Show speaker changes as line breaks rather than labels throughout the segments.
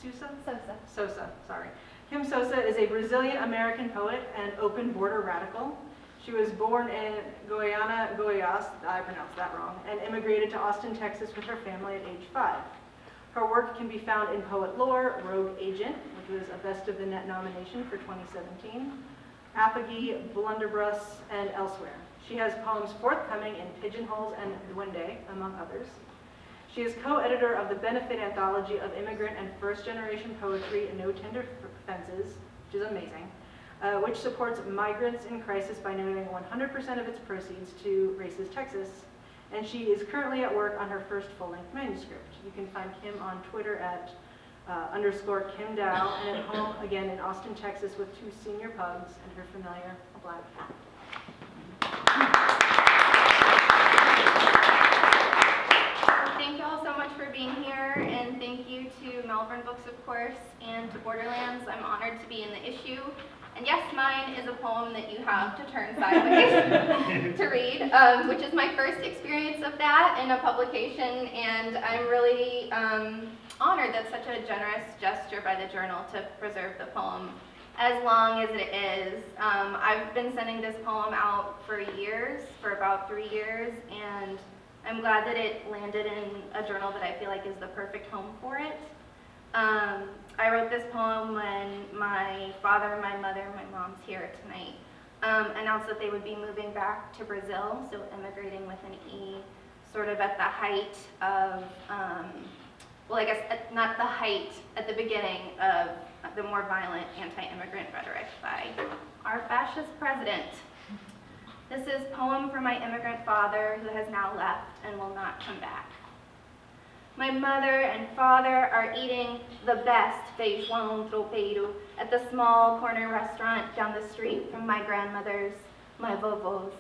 Sousa?
Sousa.
Sousa, sorry. Kim Sousa is a Brazilian-American poet and open border radical. She was born in Goiânia, Goiás, I pronounced that wrong, and immigrated to Austin, Texas with her family at age 5. Her work can be found in Poet Lore, Rogue Agent, which was a Best of the Net nomination for 2017, Apogee, Blunderbuss, and elsewhere. She has poems forthcoming in Pigeonholes and Duende, among others. She is co-editor of the benefit anthology of immigrant and first-generation poetry, No Tender Fences, which is amazing, which supports migrants in crisis by donating 100% of its proceeds to Races Texas. And she is currently at work on her first full-length manuscript. You can find Kim on Twitter at _Kim Dow, and at home again in Austin, Texas, with 2 senior pugs and her familiar black cat.
Thank you all so much for being here, and thank you to Malvern Books, of course, and to Borderlands. I'm honored to be in the issue. And yes, mine is a poem that you have to turn sideways to read, which is my first experience of that in a publication, and I'm really honored that such a generous gesture by the journal to preserve the poem as long as it is. I've been sending this poem out for years, for about 3 years, and I'm glad that it landed in a journal that I feel like is the perfect home for it. I wrote this poem when my father, my mother, my mom's here tonight, announced that they would be moving back to Brazil, so immigrating with an E, sort of at the height of, well, I guess not the height, at the beginning of the more violent anti-immigrant rhetoric by our fascist president. This is a poem for my immigrant father who has now left and will not come back. My mother and father are eating the best feijão tropeiro at the small corner restaurant down the street from my grandmother's, my vovo's.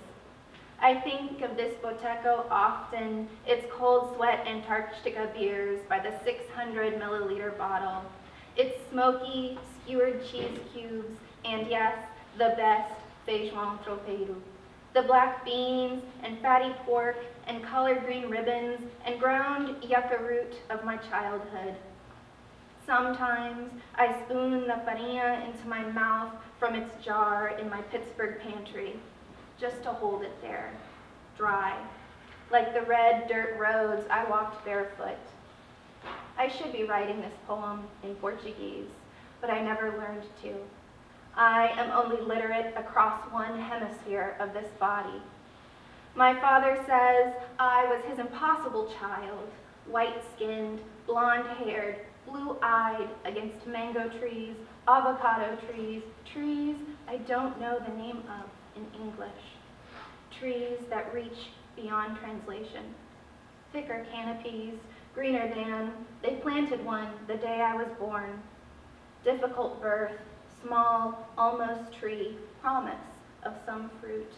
I think of this boteco often, its cold sweat Antarctica beers by the 600 milliliter bottle, its smoky, skewered cheese cubes, and yes, the best feijão tropeiro. The black beans and fatty pork and collard green ribbons and ground yucca root of my childhood. Sometimes I spoon the farinha into my mouth from its jar in my Pittsburgh pantry, just to hold it there, dry, like the red dirt roads I walked barefoot. I should be writing this poem in Portuguese, but I never learned to. I am only literate across one hemisphere of this body. My father says I was his impossible child, white-skinned, blonde-haired, blue-eyed against mango trees, avocado trees, trees I don't know the name of in English, trees that reach beyond translation. Thicker canopies, greener than, they planted one the day I was born. Difficult birth, small, almost tree, promise of some fruit.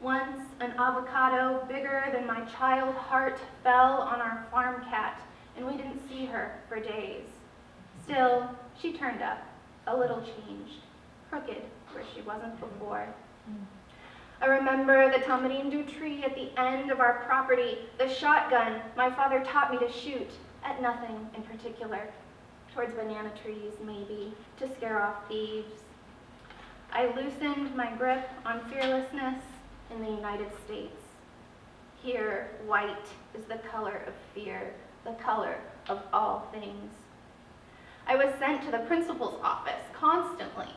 Once, an avocado bigger than my child heart fell on our farm cat, and we didn't see her for days. Still, she turned up, a little changed, crooked where she wasn't before. I remember the tamarindo tree at the end of our property, the shotgun my father taught me to shoot at nothing in particular. Towards banana trees, maybe, to scare off thieves. I loosened my grip on fearlessness in the United States. Here, white is the color of fear, the color of all things. I was sent to the principal's office constantly.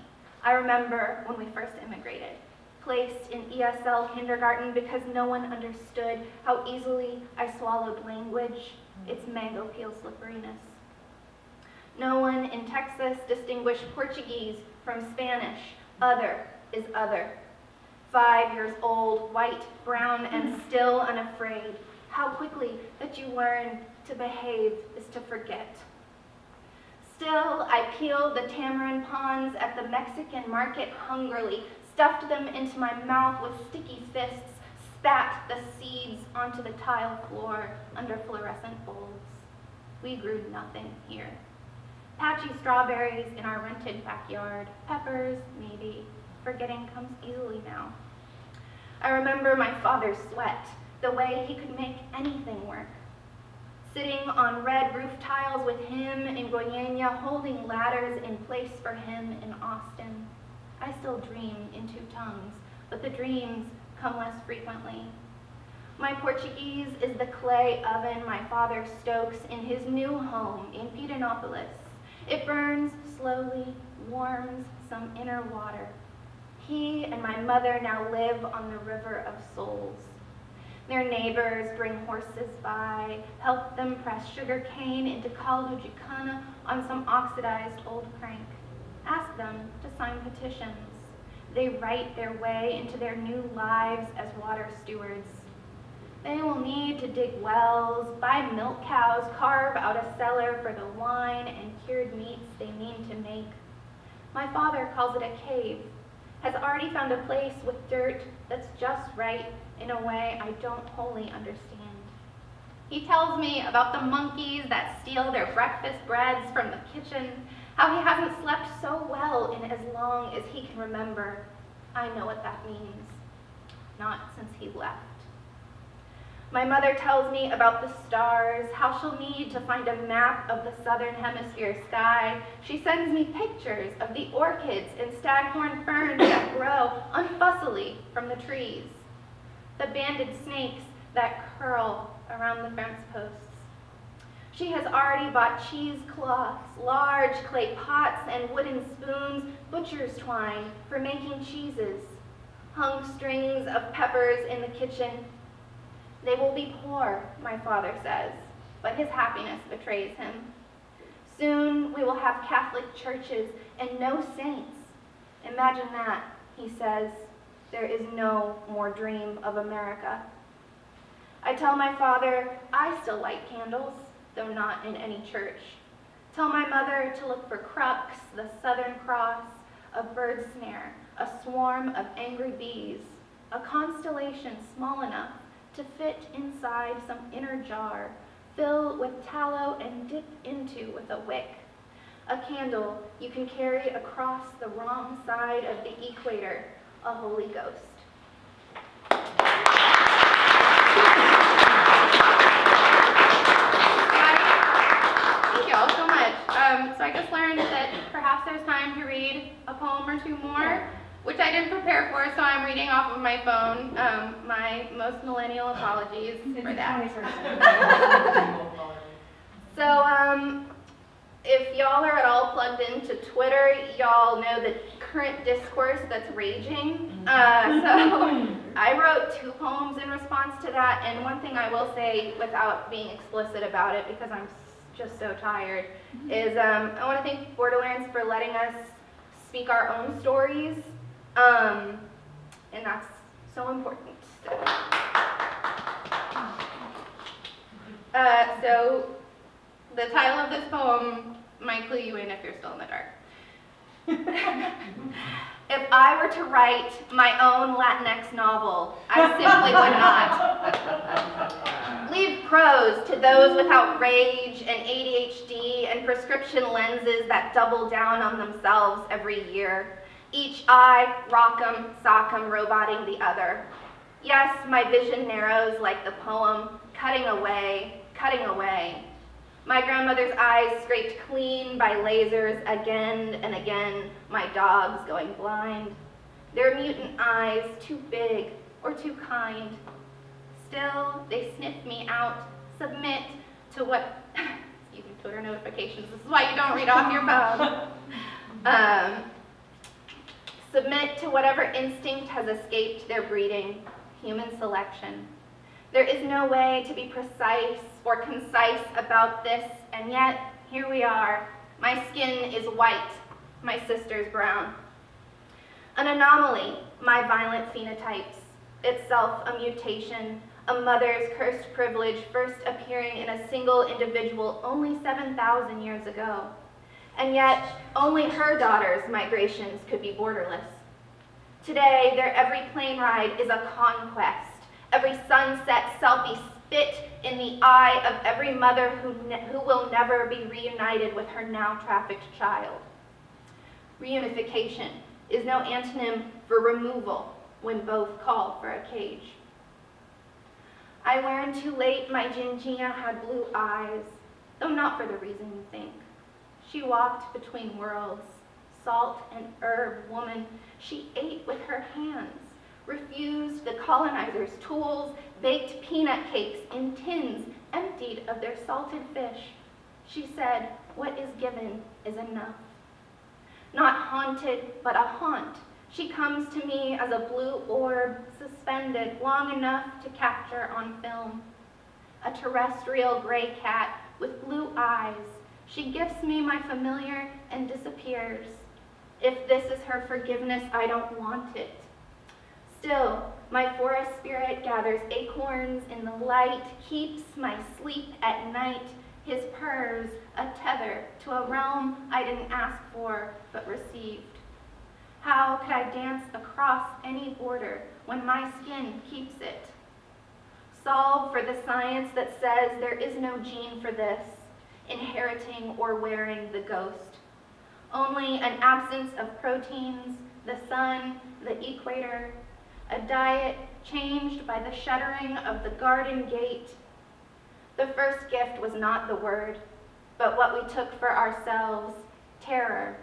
I remember when we first immigrated, placed in ESL kindergarten because no one understood how easily I swallowed language, its mango peel slipperiness. No one in Texas distinguished Portuguese from Spanish. Other is other. 5 years old, white, brown, and still unafraid. How quickly that you learn to behave is to forget. Still, I peeled the tamarind ponds at the Mexican market hungrily, stuffed them into my mouth with sticky fists, spat the seeds onto the tile floor under fluorescent bulbs. We grew nothing here. Patchy strawberries in our rented backyard, peppers, maybe. Forgetting comes easily now. I remember my father's sweat, the way he could make anything work. sitting on red roof tiles with him in Goiânia, holding ladders in place for him in Austin. I still dream in two tongues, but the dreams come less frequently. My Portuguese is the clay oven my father stokes in his new home in Pirenópolis. It burns slowly, warms some inner water. He and my mother now live on the River of Souls. Their neighbors bring horses by, help them press sugar cane into caldo de cana on some oxidized old crank. Ask them to sign petitions. They write their way into their new lives as water stewards. They will need to dig wells, buy milk cows, carve out a cellar for the wine and cured meats they mean to make. My father calls it a cave, has already found a place with dirt that's just right in a way I don't wholly understand. He tells me about the monkeys that steal their breakfast breads from the kitchen, how he hasn't slept so well in as long as he can remember. I know what that means. Not since he left. My mother tells me about the stars, how she'll need to find a map of the southern hemisphere sky. She sends me pictures of the orchids and staghorn ferns that grow unfussily from the trees, the banded snakes that curl around the fence posts. She has already bought cheesecloths, large clay pots and wooden spoons, butcher's twine for making cheeses, hung strings of peppers in the kitchen. They will be poor, my father says, but his happiness betrays him. Soon we will have Catholic churches and no saints. Imagine that, he says. There is no more dream of America. I tell my father I still light candles, though not in any church. Tell my mother to look for crux, the Southern Cross, a bird snare, a swarm of angry bees, a constellation small enough to fit inside some inner jar, fill with tallow and dip into with a wick. A candle you can carry across the wrong side of the equator, a Holy Ghost. Thank you all so much. So I just learned that perhaps there's time to read a poem or two more, which I didn't prepare for, so I'm reading off of my phone. My most millennial apologies for that. So if y'all are at all plugged into Twitter, y'all know the current discourse that's raging. So I wrote 2 poems in response to that, and one thing I will say without being explicit about it, because I'm just so tired, is I want to thank Borderlands for letting us speak our own stories, and that's so important. So the title of this poem might clue you in if you're still in the dark. If I were to write my own Latinx novel, I simply would not. Leave prose to those without rage and ADHD and prescription lenses that double down on themselves every year. Each eye, rock'em, sock'em, roboting the other. Yes, my vision narrows like the poem, cutting away, cutting away. My grandmother's eyes scraped clean by lasers again and again, my dogs going blind. Their mutant eyes too big or too kind. Still, they sniff me out, submit to what, excuse me, Twitter notifications, this is why you don't read off your phone. Submit to whatever instinct has escaped their breeding, human selection. There is no way to be precise or concise about this, and yet, here we are. My skin is white, my sister's brown. An anomaly, my violent phenotypes, itself a mutation, a mother's cursed privilege first appearing in a single individual only 7,000 years ago. And yet, only her daughter's migrations could be borderless. Today, their every plane ride is a conquest. Every sunset selfie spit in the eye of every mother who will never be reunited with her now trafficked child. Reunification is no antonym for removal when both call for a cage. I learned too late my Gingina had blue eyes, though not for the reason you think. She walked between worlds, salt and herb woman. She ate with her hands, refused the colonizers' tools, baked peanut cakes in tins emptied of their salted fish. She said, what is given is enough. Not haunted, but a haunt. She comes to me as a blue orb suspended long enough to capture on film. A terrestrial gray cat with blue eyes. She gifts me my familiar and disappears. If this is her forgiveness, I don't want it. Still, my forest spirit gathers acorns in the light, keeps my sleep at night. His purrs, a tether to a realm I didn't ask for, but received. How could I dance across any border when my skin keeps it? Solve for the science that says there is no gene for this, inheriting or wearing the ghost. Only an absence of proteins, the sun, the equator, a diet changed by the shuttering of the garden gate. The first gift was not the word, but what we took for ourselves, terror.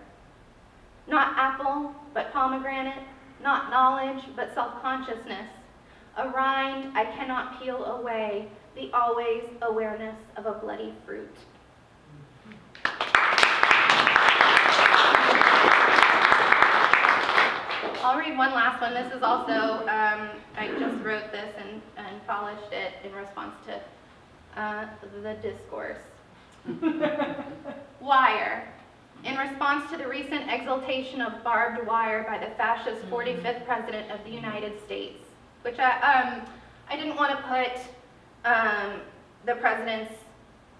Not apple, but pomegranate, not knowledge, but self-consciousness. A rind I cannot peel away, the always awareness of a bloody fruit. I'll read one last one. This is also, I just wrote this and polished it in response to the discourse. Wire. In response to the recent exaltation of barbed wire by the fascist 45th President of the United States, which I didn't want to put the President's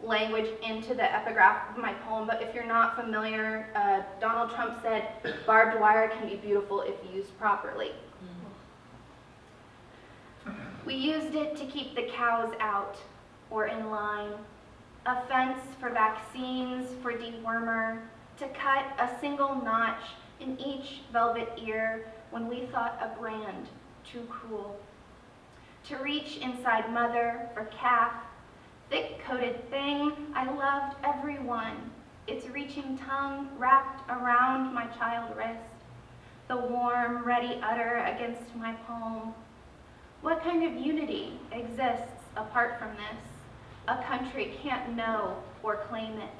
language into the epigraph of my poem, but if you're not familiar, Donald Trump said, barbed wire can be beautiful if used properly. We used it to keep the cows out or in line, a fence for vaccines, for dewormer, to cut a single notch in each velvet ear when we thought a brand too cruel. To reach inside mother for calf, thick-coated thing, I loved everyone. Its reaching tongue wrapped around my child wrist, the warm, ready udder against my palm. What kind of unity exists apart from this? A country can't know or claim it.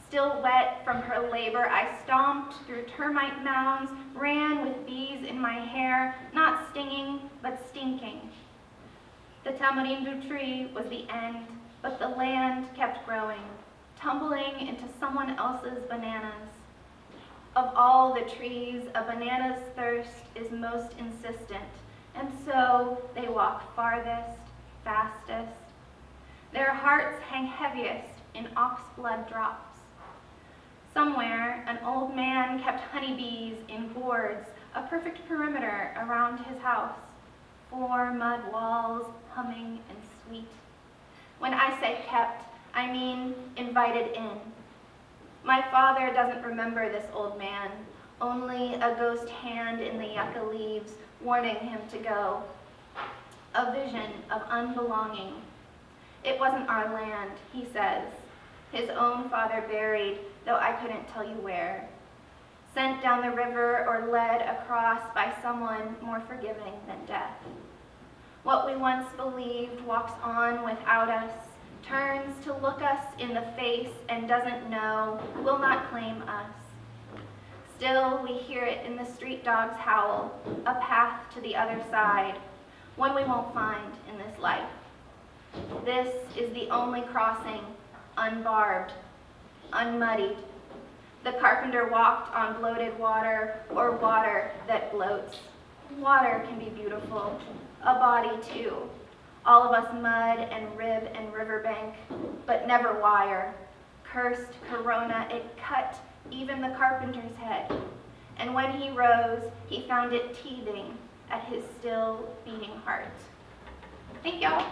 Still wet from her labor, I stomped through termite mounds, ran with bees in my hair, not stinging, but stinking. The tamarindo tree was the end, but the land kept growing, tumbling into someone else's bananas. Of all the trees, a banana's thirst is most insistent, and so they walk farthest, fastest. Their hearts hang heaviest in ox blood drops. Somewhere, an old man kept honeybees in gourds, a perfect perimeter around his house. 4 mud walls, humming and sweet. When I say kept, I mean invited in. My father doesn't remember this old man, only a ghost hand in the yucca leaves warning him to go. A vision of unbelonging. It wasn't our land, he says. His own father buried, though I couldn't tell you where. Sent down the river or led across by someone more forgiving than death. What we once believed walks on without us, turns to look us in the face and doesn't know, will not claim us. Still, we hear it in the street dog's howl, a path to the other side, one we won't find in this life. This is the only crossing, unbarbed, unmuddied. The carpenter walked on bloated water or water that bloats. Water can be beautiful, a body too. All of us mud and rib and riverbank, but never wire. Cursed corona, it cut even the carpenter's head. And when he rose, he found it teething at his still beating heart. Thank y'all.